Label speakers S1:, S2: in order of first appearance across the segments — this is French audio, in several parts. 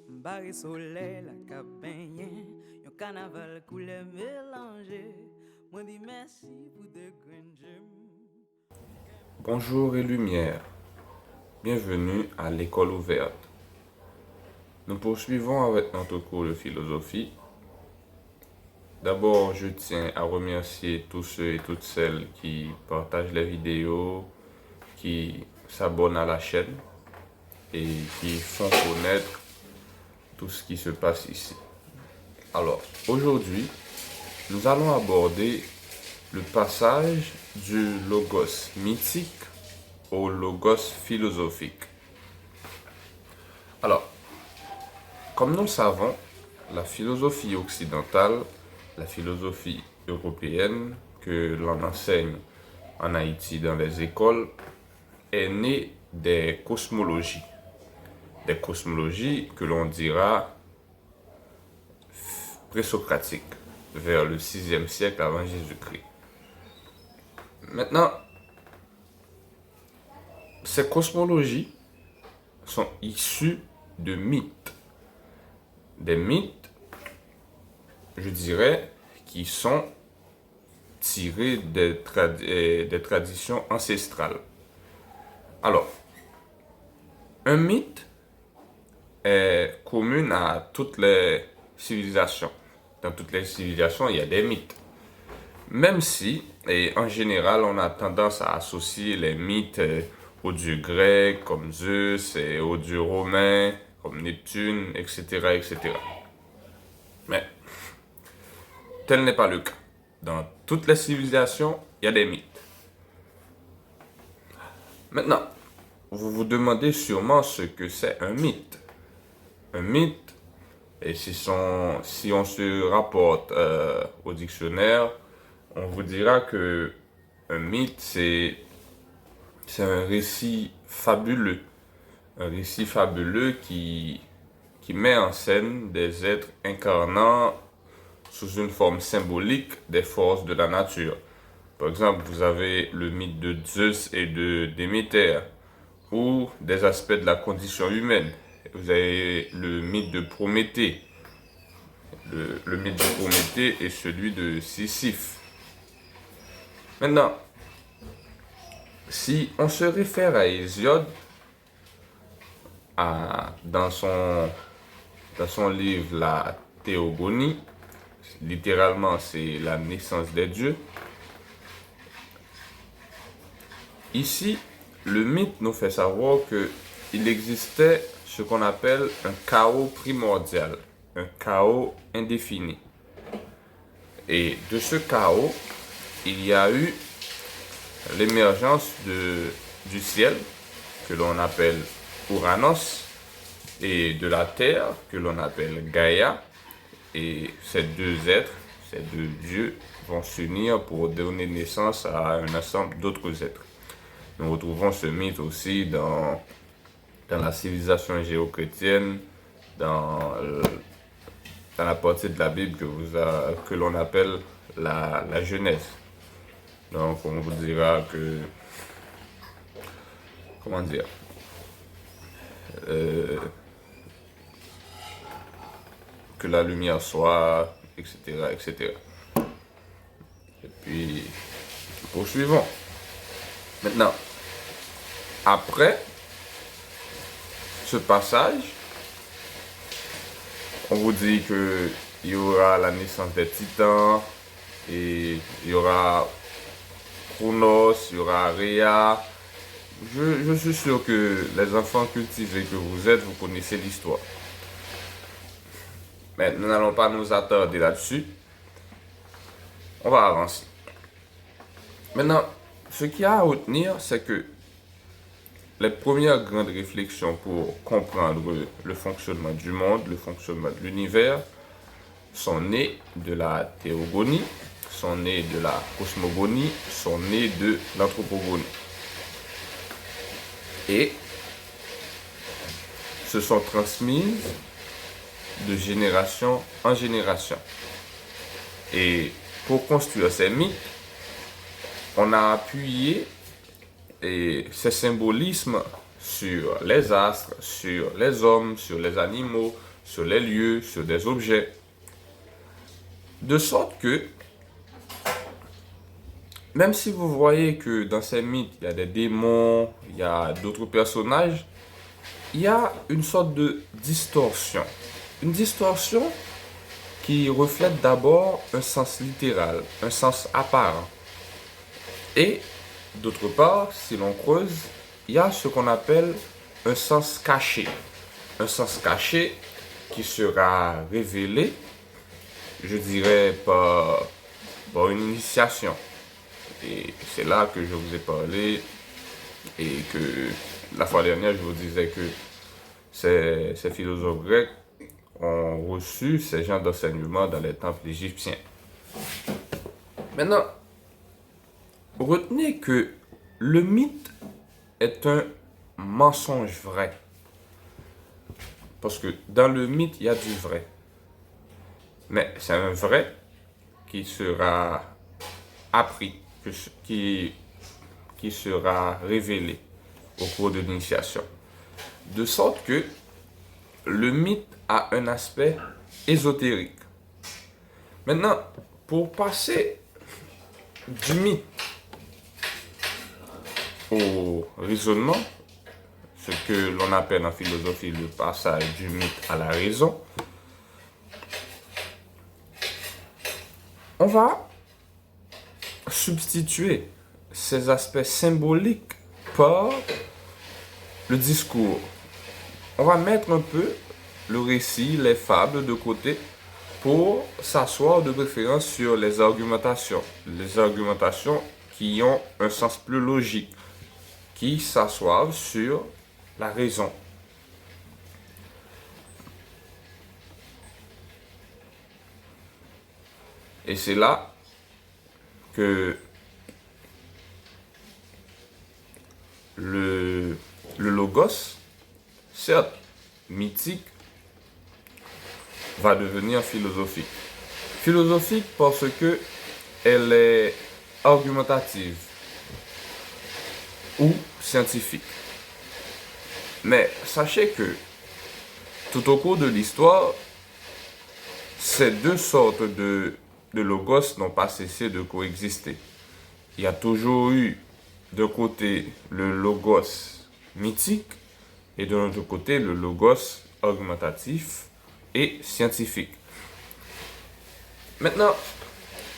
S1: Barre soleil, la cap baigné, yon carnaval couleur mélangé. Moi dis merci pour de green gym.
S2: Bonjour et lumière, bienvenue à l'école ouverte. Nous poursuivons avec notre cours de philosophie. D'abord, je tiens à remercier tous ceux et toutes celles qui partagent les vidéos, qui s'abonnent à la chaîne et qui font connaître tout ce qui se passe ici. Alors, aujourd'hui, nous allons aborder le passage du logos mythique au logos philosophique. Alors, comme nous le savons, la philosophie occidentale, la philosophie européenne que l'on enseigne en Haïti dans les écoles, est née des cosmologies. Des cosmologies que l'on dira présocratiques, vers le 6e siècle avant Jésus-Christ. Maintenant, ces cosmologies sont issues de mythes. Des mythes, je dirais, qui sont tirés des traditions ancestrales. Alors, un mythe est commun à toutes les civilisations. Dans toutes les civilisations, il y a des mythes. Même si, et en général, on a tendance à associer les mythes aux dieux grecs, comme Zeus, et aux dieux romains, comme Neptune, etc., etc. Mais, tel n'est pas le cas. Dans toutes les civilisations, il y a des mythes. Maintenant, vous vous demandez sûrement ce que c'est un mythe. Un mythe, et si on se rapporte au dictionnaire, on vous dira que un mythe, c'est un récit fabuleux. Un récit fabuleux qui met en scène des êtres incarnant sous une forme symbolique des forces de la nature. Par exemple, vous avez le mythe de Zeus et de Déméter, ou des aspects de la condition humaine. Vous avez le mythe de Prométhée. Le mythe de Prométhée et celui de Sisyphe. Maintenant, si on se réfère à Hésiode, dans son livre La Théogonie, littéralement c'est la naissance des dieux, ici, le mythe nous fait savoir qu'il existait ce qu'on appelle un chaos primordial, un chaos indéfini. Et de ce chaos, il y a eu l'émergence du ciel, que l'on appelle Ouranos, et de la terre, que l'on appelle Gaïa. Et ces deux êtres, ces deux dieux, vont s'unir pour donner naissance à un ensemble d'autres êtres. Nous retrouvons ce mythe aussi dans la civilisation judéo-chrétienne, dans la partie de la Bible que l'on appelle la Genèse. Donc on vous dira que, comment dire, que la lumière soit, etc., etc. Et puis, poursuivons. Maintenant, après ce passage, on vous dit qu'il y aura la naissance des titans, et il y aura Chronos, il y aura Rhea. Je suis sûr que les enfants cultivés que vous êtes, vous connaissez l'histoire. Mais nous n'allons pas nous attarder là-dessus. On va avancer. Maintenant, ce qu'il y a à retenir, c'est que les premières grandes réflexions pour comprendre le fonctionnement du monde, le fonctionnement de l'univers, sont nées de la théogonie, sont nées de la cosmogonie, sont nées de l'anthropogonie. Et se sont transmises de génération en génération. Et pour construire ces mythes, on a appuyé ces symbolismes sur les astres, sur les hommes, sur les animaux, sur les lieux, sur des objets. De sorte que, même si vous voyez que dans ces mythes, il y a des démons, il y a d'autres personnages, il y a une sorte de distorsion. Une distorsion qui reflète d'abord un sens littéral, un sens apparent. Et d'autre part, si l'on creuse, il y a ce qu'on appelle un sens caché. Un sens caché qui sera révélé, je dirais, par une initiation. Et c'est là que je vous ai parlé et que la fois dernière, je vous disais que ces philosophes grecs ont reçu ces genres d'enseignements dans les temples égyptiens. Maintenant, retenez que le mythe est un mensonge vrai. Parce que dans le mythe, il y a du vrai. Mais c'est un vrai qui sera appris, qui sera révélé au cours de l'initiation. De sorte que le mythe a un aspect ésotérique. Maintenant, pour passer du mythe au raisonnement, ce que l'on appelle en philosophie le passage du mythe à la raison, on va substituer ces aspects symboliques par le discours. On va mettre un peu le récit, les fables de côté pour s'asseoir de préférence sur les argumentations qui ont un sens plus logique, qui s'assoient sur la raison. Et c'est là que le logos, certes mythique, va devenir philosophique. Philosophique parce que elle est argumentative ou scientifique. Mais sachez que tout au cours de l'histoire, ces deux sortes de logos n'ont pas cessé de coexister. Il y a toujours eu d'un côté le logos mythique et de l'autre côté le logos argumentatif et scientifique. Maintenant,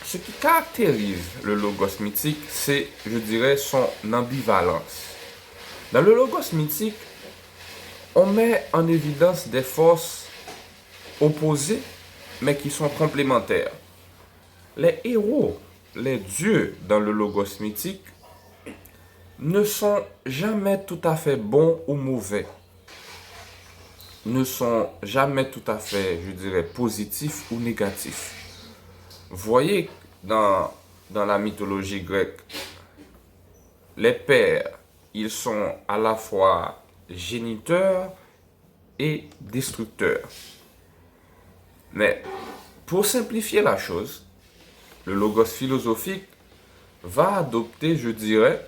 S2: ce qui caractérise le logos mythique, c'est, je dirais, son ambivalence. Dans le logos mythique, on met en évidence des forces opposées, mais qui sont complémentaires. Les héros, les dieux dans le logos mythique, ne sont jamais tout à fait bons ou mauvais. Ne sont jamais tout à fait, je dirais, positifs ou négatifs. Vous voyez, dans la mythologie grecque, les pères, ils sont à la fois géniteurs et destructeurs. Mais pour simplifier la chose, le logos philosophique va adopter, je dirais,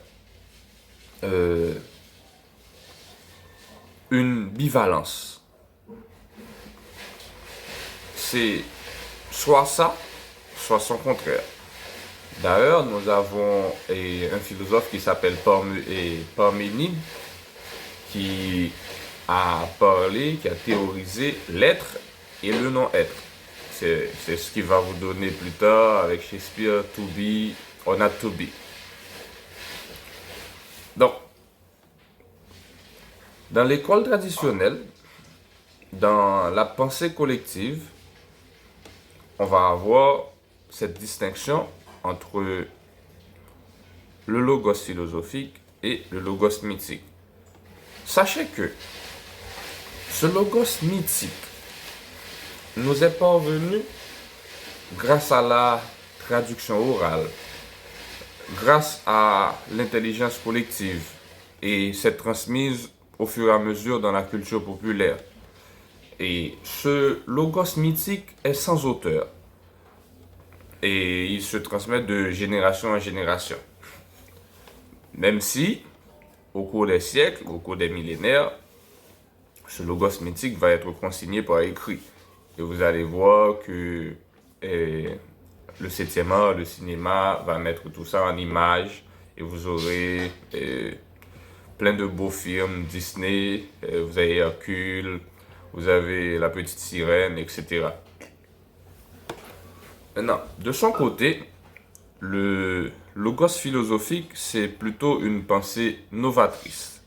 S2: une bivalence. C'est soit ça, soit son contraire. D'ailleurs, nous avons un philosophe qui s'appelle Parménide, qui a parlé, qui a théorisé l'être et le non-être. C'est ce qui va vous donner plus tard avec Shakespeare, to be or not to be. Donc, dans l'école traditionnelle, dans la pensée collective, on va avoir cette distinction entre le logos philosophique et le logos mythique. Sachez que ce logos mythique nous est parvenu grâce à la traduction orale, grâce à l'intelligence collective, et s'est transmise au fur et à mesure dans la culture populaire. Et ce logos mythique est sans auteur. et il se transmet de génération en génération. Même si, au cours des siècles, au cours des millénaires, ce logos mythique va être consigné par écrit. Et vous allez voir que le 7e art, le cinéma, va mettre tout ça en images. Et vous aurez plein de beaux films, Disney, vous avez Hercule, vous avez La Petite Sirène, etc. Maintenant, de son côté, le logos philosophique, c'est plutôt une pensée novatrice.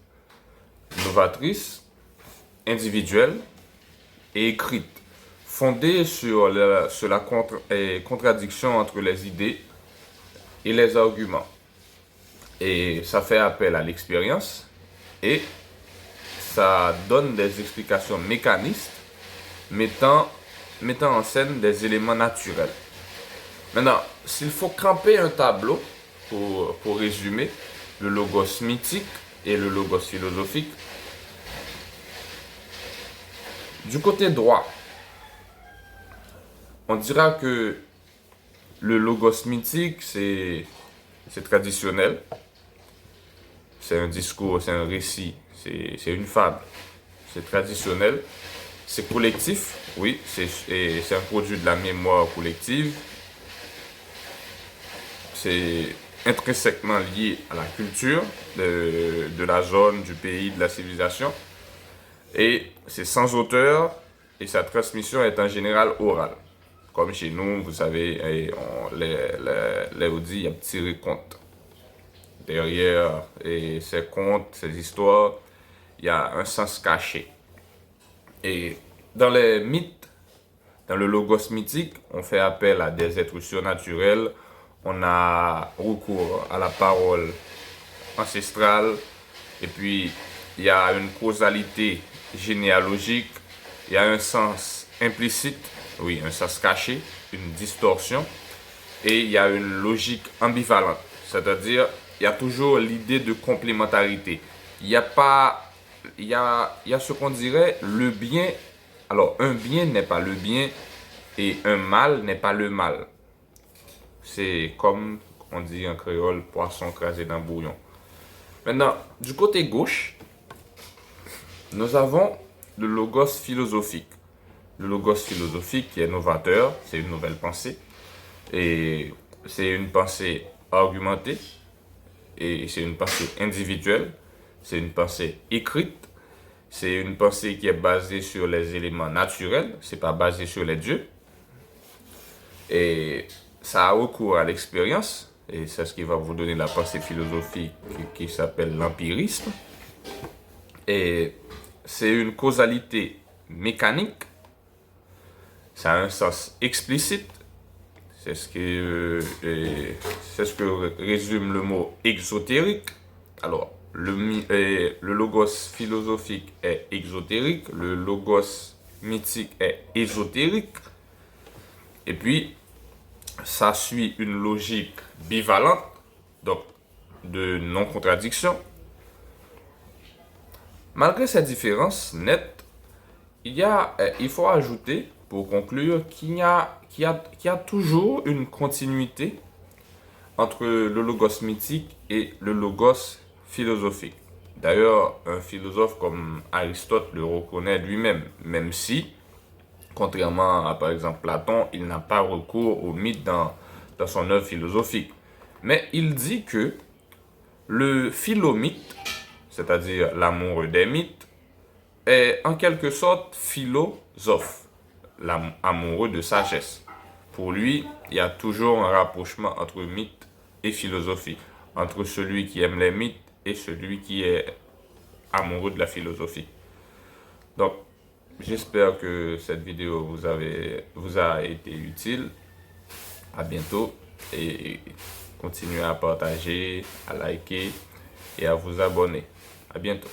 S2: Novatrice, individuelle et écrite, fondée sur la contradiction entre les idées et les arguments. Et ça fait appel à l'expérience et ça donne des explications mécanistes mettant en scène des éléments naturels. Maintenant, s'il faut camper un tableau pour résumer le logos mythique et le logos philosophique, du côté droit, on dira que le logos mythique, c'est traditionnel, c'est un discours, c'est un récit, c'est une fable, c'est traditionnel, c'est collectif, oui, c'est un produit de la mémoire collective, c'est intrinsèquement lié à la culture de la zone, du pays, de la civilisation. Et c'est sans auteur et sa transmission est en général orale. Comme chez nous, vous savez, les Audi, il y a petit raconte. Derrière ces contes, ces histoires, il y a un sens caché. Et dans les mythes, dans le logos mythique, on fait appel à des êtres surnaturels. On a recours à la parole ancestrale. Et puis, il y a une causalité généalogique. Il y a un sens implicite, oui, un sens caché, une distorsion. Et il y a une logique ambivalente. C'est-à-dire, il y a toujours l'idée de complémentarité. Il y a ce qu'on dirait le bien. Alors, un bien n'est pas le bien et un mal n'est pas le mal. C'est comme on dit en créole, poisson crasé dans le bouillon. Maintenant, du côté gauche, nous avons le logos philosophique. Le logos philosophique qui est novateur, c'est une nouvelle pensée. Et c'est une pensée argumentée. Et c'est une pensée individuelle. C'est une pensée écrite. C'est une pensée qui est basée sur les éléments naturels. C'est pas basé sur les dieux. Et ça a recours à l'expérience. Et c'est ce qui va vous donner la pensée philosophique qui s'appelle l'empirisme. Et c'est une causalité mécanique. Ça a un sens explicite. C'est ce que résume le mot exotérique. Alors, le logos philosophique est exotérique, le logos mythique est ésotérique. Et puis, ça suit une logique bivalente, donc de non-contradiction. Malgré ces différences nettes, il faut ajouter, pour conclure, qu'il y a toujours une continuité entre le logos mythique et le logos philosophique. D'ailleurs, un philosophe comme Aristote le reconnaît lui-même, même si, contrairement à par exemple Platon, il n'a pas recours au mythe dans son œuvre philosophique. Mais il dit que le philomythe, c'est-à-dire l'amoureux des mythes, est en quelque sorte philosophe, l'amoureux de sagesse. Pour lui, il y a toujours un rapprochement entre mythe et philosophie, entre celui qui aime les mythes et celui qui est amoureux de la philosophie. Donc, j'espère que cette vidéo vous a été utile. À bientôt et continuez à partager, à liker et à vous abonner. À bientôt.